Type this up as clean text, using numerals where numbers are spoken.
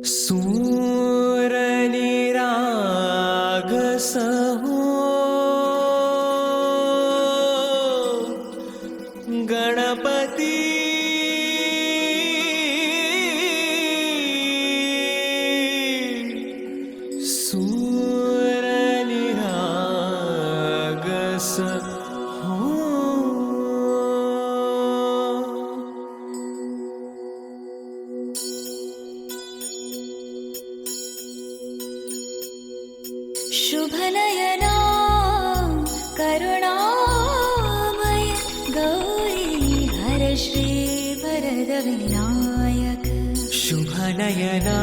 सूरनिराग सहो गणपती सूरनिराग सहो शुभनयना करुणामय गौरी हर श्री वरद विनायक शुभनयना